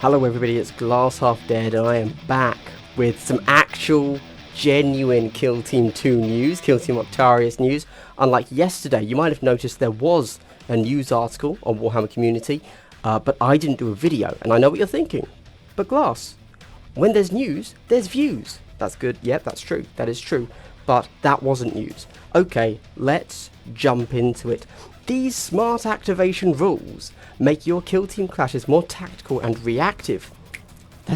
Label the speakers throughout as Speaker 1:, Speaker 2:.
Speaker 1: Hello everybody, it's Glass Half Dead and I am back with some actual, genuine Kill Team 2 news, Kill Team Octarius news. Unlike yesterday, you might have noticed there was a news article on Warhammer Community, but I didn't do a video, and I know what you're thinking. But Glass, when there's news, there's views. That's good, yep, that's true, that is true, but that wasn't news. Okay, let's jump into it. These smart activation rules make your kill team clashes more tactical and reactive.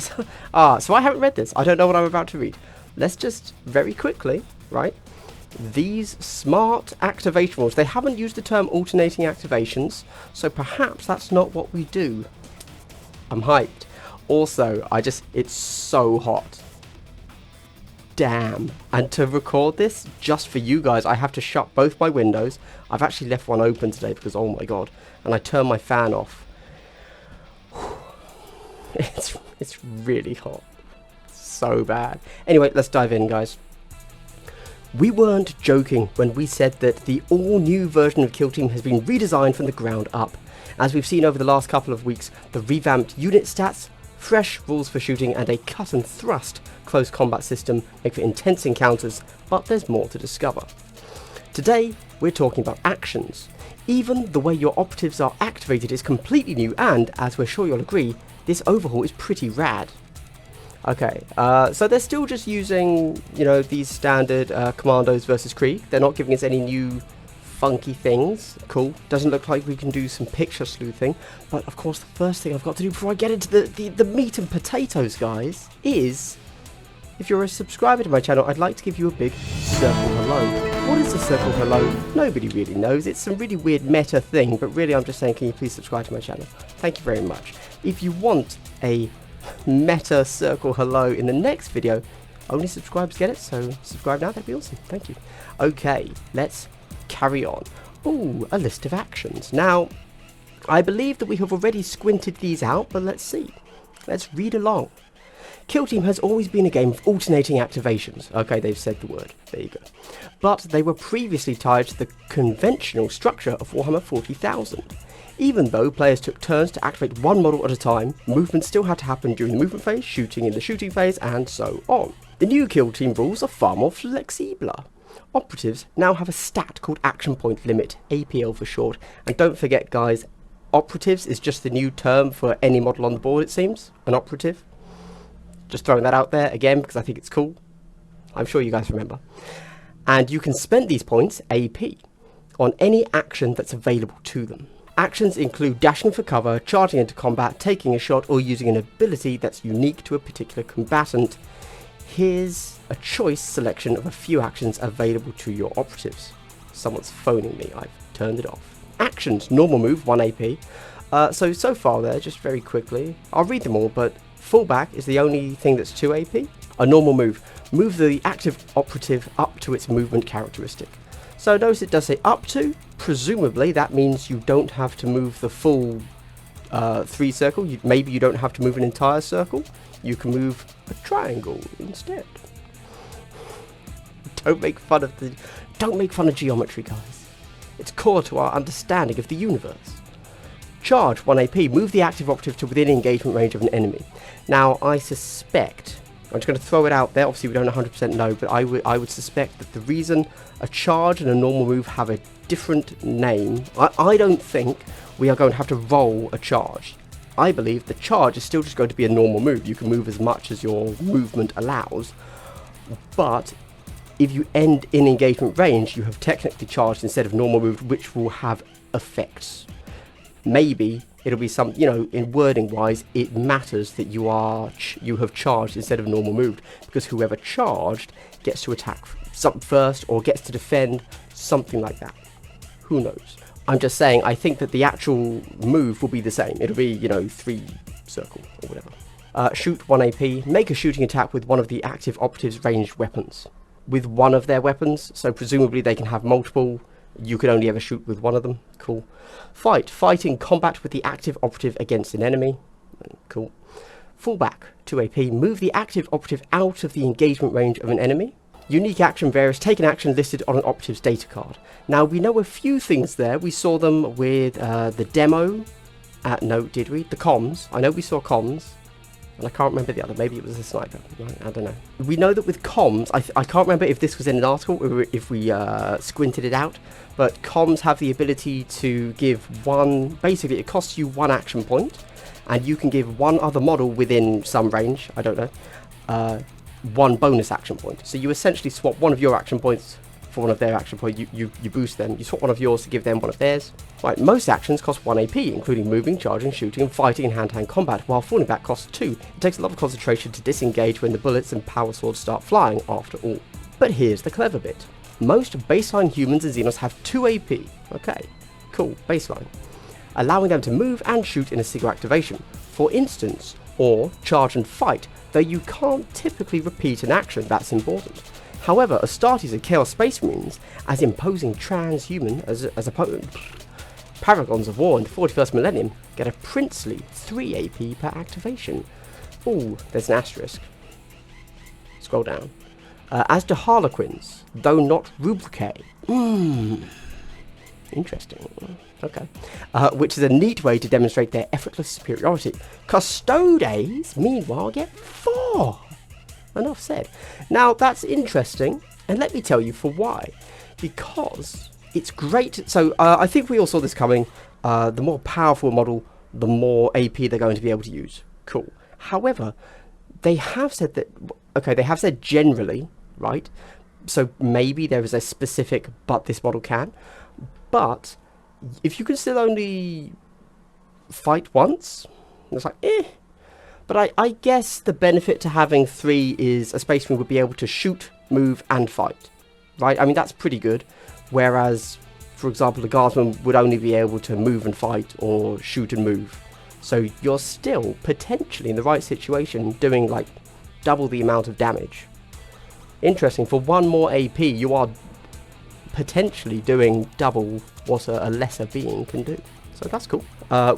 Speaker 1: So I haven't read this. I don't know what I'm about to read. Let's just very quickly, right? These smart activation rules, they haven't used the term alternating activations, so perhaps that's not what we do. I'm hyped. Also, it's so hot. Damn. And to record this just for you guys, I have to shut both my windows. I've actually left one open today because, oh my god, and I turned my fan off. It's really hot. So bad. Anyway, let's dive in, guys. We weren't joking when we said that the all-new version of Kill Team has been redesigned from the ground up. As we've seen over the last couple of weeks, the revamped unit stats, fresh rules for shooting, and a cut and thrust close combat system make for intense encounters, but there's more to discover. Today, we're talking about actions. Even the way your operatives are activated is completely new, and, as we're sure you'll agree, this overhaul is pretty rad. Okay, so they're still just using, these standard Commandos versus Krieg. They're not giving us any new funky things. Cool. Doesn't look like we can do some picture sleuthing, but of course the first thing I've got to do before I get into the meat and potatoes, guys, is, if you're a subscriber to my channel, I'd like to give you a big circle hello. What is a circle hello? Nobody really knows. It's some really weird meta thing, but really I'm just saying, can you please subscribe to my channel? Thank you very much. If you want a meta circle hello in the next video, only subscribers get it, so subscribe now, that'd be awesome. Thank you. Okay, let's carry on. Ooh, a list of actions. Now, I believe that we have already squinted these out, but let's see. Let's read along. Kill Team has always been a game of alternating activations. Okay, they've said the word. There you go. But they were previously tied to the conventional structure of Warhammer 40,000. Even though players took turns to activate one model at a time, movement still had to happen during the movement phase, shooting in the shooting phase, and so on. The new Kill Team rules are far more flexibler. Operatives now have a stat called Action Point Limit, APL for short, and don't forget, guys, operatives is just the new term for any model on the board, it seems, an operative. Just throwing that out there again because I think it's cool. I'm sure you guys remember. And you can spend these points, AP, on any action that's available to them. Actions include dashing for cover, charging into combat, taking a shot, or using an ability that's unique to a particular combatant. Here's a choice selection of a few actions available to your operatives. Someone's phoning me, I've turned it off. Actions, normal move, 1 AP. So far there, just very quickly, I'll read them all, but fullback is the only thing that's 2 AP. A normal move, move the active operative up to its movement characteristic. So notice it does say up to, presumably that means you don't have to move the full 3 circle, maybe you don't have to move an entire circle, you can move a triangle instead. Don't make fun of geometry, guys. It's core to our understanding of the universe. Charge, 1 AP, move the active operative to within engagement range of an enemy. Now, I suspect, I'm just going to throw it out there, obviously we don't 100% know, but I would suspect that the reason a charge and a normal move have a different name, I don't think we are going to have to roll a charge. I believe the charge is still just going to be a normal move. You can move as much as your movement allows, but if you end in engagement range, you have technically charged instead of normal move, which will have effects. Maybe it'll be some, in wording wise, it matters that you have charged instead of normal moved, because whoever charged gets to attack something first or gets to defend, something like that. Who knows? I'm just saying, I think that the actual move will be the same. It'll be, 3 circle or whatever. Shoot, 1 AP, make a shooting attack with one of the active operatives' ranged weapons. With one of their weapons, so presumably they can have multiple. You can only ever shoot with one of them. Cool. Fight in combat with the active operative against an enemy. Cool. Fullback, 2 AP, move the active operative out of the engagement range of an enemy. Unique action varies, take an action listed on an operative's data card. Now we know a few things there. We saw them with the demo No, did we? The comms. I know we saw comms. And I can't remember the other. Maybe it was a sniper. I don't know. We know that with comms, I can't remember if this was in an article or if we squinted it out, but comms have the ability to give one, basically it costs you 1 action point, and you can give one other model within some range, I don't know, 1 bonus action point. So you essentially swap one of your action points for one of their action points. You boost them. You swap one of yours to give them one of theirs. Right, most actions cost 1 AP, including moving, charging, shooting, and fighting in hand-to-hand combat, while falling back costs 2. It takes a lot of concentration to disengage when the bullets and power swords start flying, after all. But here's the clever bit. Most baseline humans and Xenos have 2 AP. Okay, cool, baseline. Allowing them to move and shoot in a single activation, for instance, or charge and fight, though you can't typically repeat an action. That's important. However, Astartes and Chaos Space Marines, as imposing transhuman as paragons of war in the 41st millennium, get a princely 3 AP per activation. Ooh, there's an asterisk. Scroll down. As do Harlequins, though not rubricae. Interesting. Okay. Which is a neat way to demonstrate their effortless superiority. Custodes, meanwhile, get 4. Enough said. Now, that's interesting, and let me tell you for why. Because it's great. So, I think we all saw this coming. The more powerful a model, the more AP they're going to be able to use. Cool. However, they have said that, okay, they have said generally, right? So maybe there is a specific, but this model can. But if you can still only fight once, it's like, eh. But I guess the benefit to having 3 is a Space Marine would be able to shoot, move, and fight, right? I mean, that's pretty good. Whereas, for example, the Guardsman would only be able to move and fight or shoot and move. So you're still potentially in the right situation doing like double the amount of damage. Interesting, for 1 more AP, you are potentially doing double what a lesser being can do. So that's cool.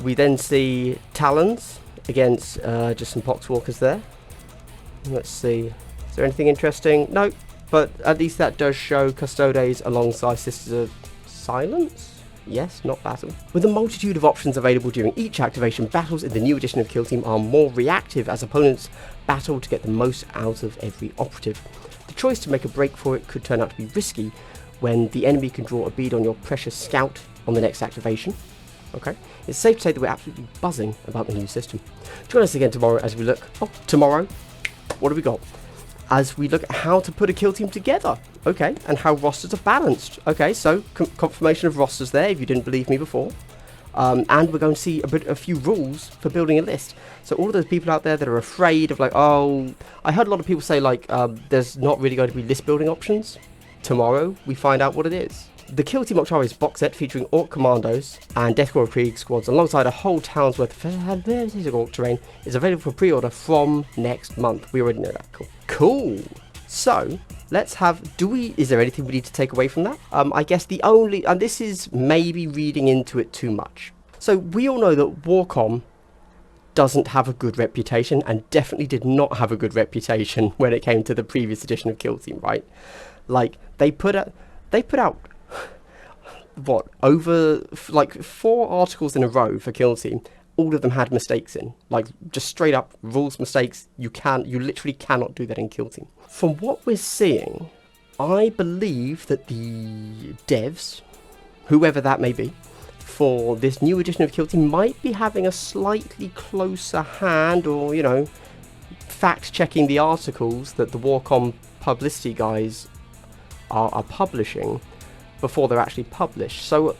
Speaker 1: We then see Talons against just some Poxwalkers there. Let's see, is there anything interesting? No, but at least that does show Custodes alongside Sisters of Silence. Yes, not battle. With a multitude of options available during each activation, battles in the new edition of Kill Team are more reactive as opponents battle to get the most out of every operative. The choice to make a break for it could turn out to be risky when the enemy can draw a bead on your precious scout on the next activation. Okay, it's safe to say that we're absolutely buzzing about the new system. Join us again tomorrow as we look... Oh, tomorrow? What have we got? As we look at how to put a kill team together. Okay, and how rosters are balanced. Okay, so confirmation of rosters there, if you didn't believe me before. And we're going to see a few rules for building a list. So all of those people out there that are afraid of like, oh... I heard a lot of people say like, there's not really going to be list building options. Tomorrow, we find out what it is. The Kill Team Octarius box set featuring Orc Commandos and Deathcore Krieg squads alongside a whole town's worth of Orc terrain is available for pre-order from next month. We already know that. Cool. Cool. So, let's have... Is there anything we need to take away from that? I guess the only... And this is maybe reading into it too much. So, we all know that Warcom doesn't have a good reputation and definitely did not have a good reputation when it came to the previous edition of Kill Team, right? Like, they put out what, over like 4 articles in a row for Kill Team. All of them had mistakes in, like just straight up rules mistakes. You literally cannot do that in Kill Team. From what we're seeing, I believe that the devs, whoever that may be, for this new edition of Kill Team might be having a slightly closer hand, or, you know, fact checking the articles that the Warcom publicity guys are publishing before they're actually published. So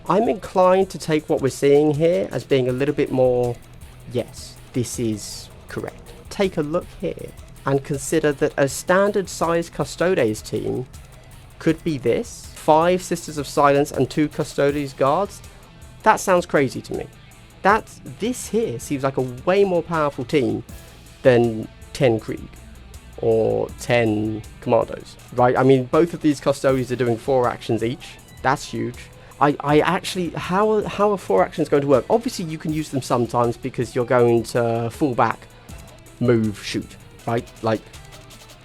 Speaker 1: I'm inclined to take what we're seeing here as being a little bit more, yes, this is correct. Take a look here and consider that a standard size Custodes team could be this: 5 Sisters of Silence and 2 Custodes guards. That sounds crazy to me. This here seems like a way more powerful team than 10 Krieg or 10 Commandos, right? I mean, both of these Custodes are doing 4 actions each. That's huge. I actually, how are 4 actions going to work? Obviously, you can use them sometimes because you're going to fall back, move, shoot, right? Like,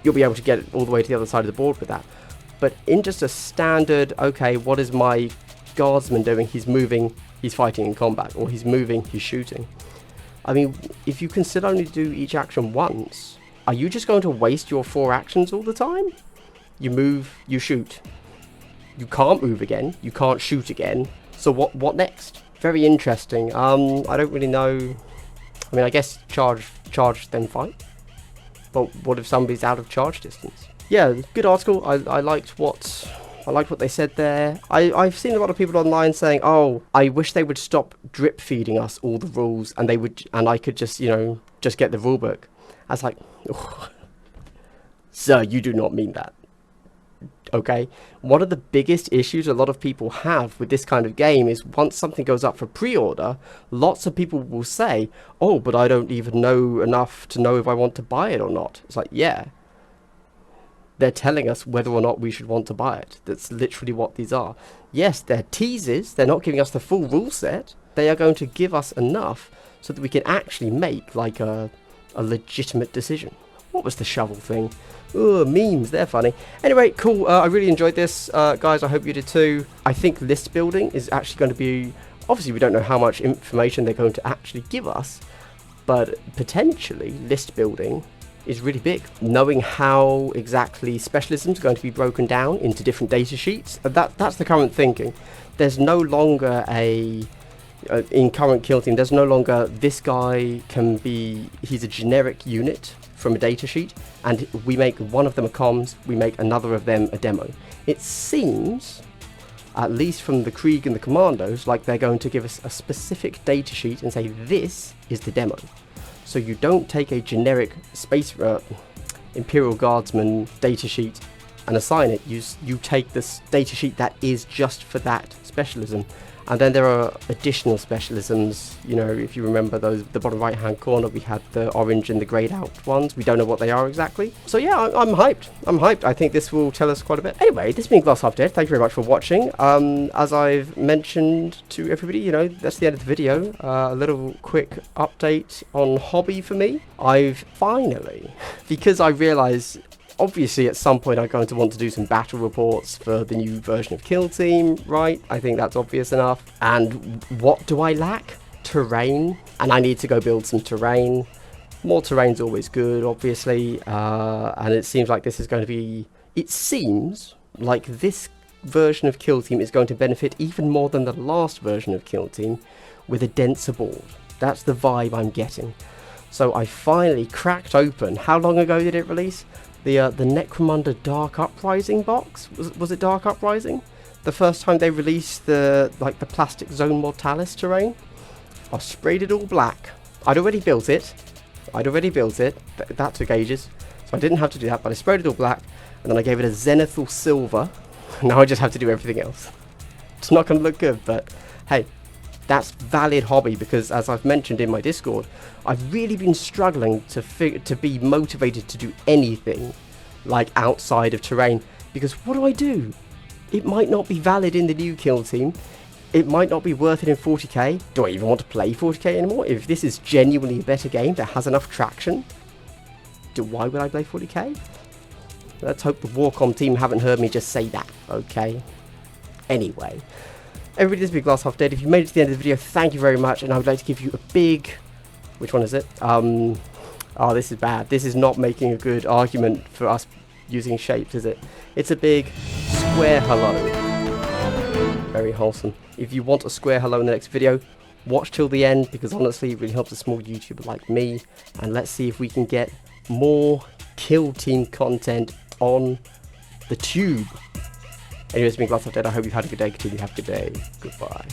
Speaker 1: you'll be able to get all the way to the other side of the board with that. But in just a standard, okay, what is my guardsman doing? He's moving, he's fighting in combat, or he's moving, he's shooting. I mean, if you can still only do each action once, are you just going to waste your 4 actions all the time? You move, you shoot. You can't move again, you can't shoot again. So what next? Very interesting. I don't really know. I mean, I guess charge then fight. But what if somebody's out of charge distance? Yeah, good article. I liked what they said there. I've seen a lot of people online saying, "Oh, I wish they would stop drip feeding us all the rules, and I could just, you know, just get the rule book." I was like, oh, "Sir, you do not mean that." Okay, one of the biggest issues a lot of people have with this kind of game is once something goes up for pre-order, lots of people will say, "Oh, but I don't even know enough to know if I want to buy it or not." It's like, yeah, they're telling us whether or not we should want to buy it. That's literally what these are. Yes, they're teases, they're not giving us the full rule set. They are going to give us enough so that we can actually make like a legitimate decision. What was the shovel thing? Oh, memes, they're funny. Anyway, cool. I really enjoyed this, guys. I hope you did too. I think list building is actually going to be... Obviously, we don't know how much information they're going to actually give us, but potentially list building is really big. Knowing how exactly specialisms are going to be broken down into different data sheets, that's the current thinking. There's no longer in current Kill Team, there's no longer this guy can be... He's a generic unit from a data sheet, and we make one of them a comms, we make another of them a demo. It seems, at least from the Krieg and the Commandos, like they're going to give us a specific data sheet and say this is the demo. So you don't take a generic space Imperial Guardsman data sheet and assign it. You take this data sheet that is just for that specialism. And then there are additional specialisms, you know, if you remember those, the bottom right hand corner, we had the orange and the greyed out ones. We don't know what they are exactly. So yeah, I'm hyped. I'm hyped. I think this will tell us quite a bit. Anyway, this has been Glass Half Dead. Thank you very much for watching. As I've mentioned to everybody, you know, that's the end of the video. A little quick update on hobby for me. I've finally, because I realised... Obviously, at some point, I'm going to want to do some battle reports for the new version of Kill Team, right? I think that's obvious enough. And what do I lack? Terrain. And I need to go build some terrain. More terrain's always good, obviously. And it seems like this is going to be... It seems like this version of Kill Team is going to benefit even more than the last version of Kill Team with a denser board. That's the vibe I'm getting. So I finally cracked open... How long ago did it release? The Necromunda Dark Uprising box. Was it Dark Uprising? The first time they released the plastic Zone Mortalis terrain. I sprayed it all black. I'd already built it. That took ages, so I didn't have to do that. But I sprayed it all black, and then I gave it a Zenithal Silver. Now I just have to do everything else. It's not going to look good, but hey. That's valid hobby, because as I've mentioned in my Discord, I've really been struggling to be motivated to do anything like outside of terrain, because what do? It might not be valid in the new Kill Team. It might not be worth it in 40k. Do I even want to play 40k anymore? If this is genuinely a better game that has enough traction, why would I play 40k? Let's hope the Warcom team haven't heard me just say that, okay? Anyway. Everybody, this has been Glass Half Dead. If you made it to the end of the video, thank you very much, and I would like to give you a big... Which one is it? Oh, this is bad. This is not making a good argument for us using shapes, is it? It's a big square hello. Very wholesome. If you want a square hello in the next video, watch till the end, because honestly, it really helps a small YouTuber like me, and let's see if we can get more Kill Team content on the tube. Anyways, it's been Glass Half Dead. I hope you've had a good day. Continue to have a good day. Goodbye.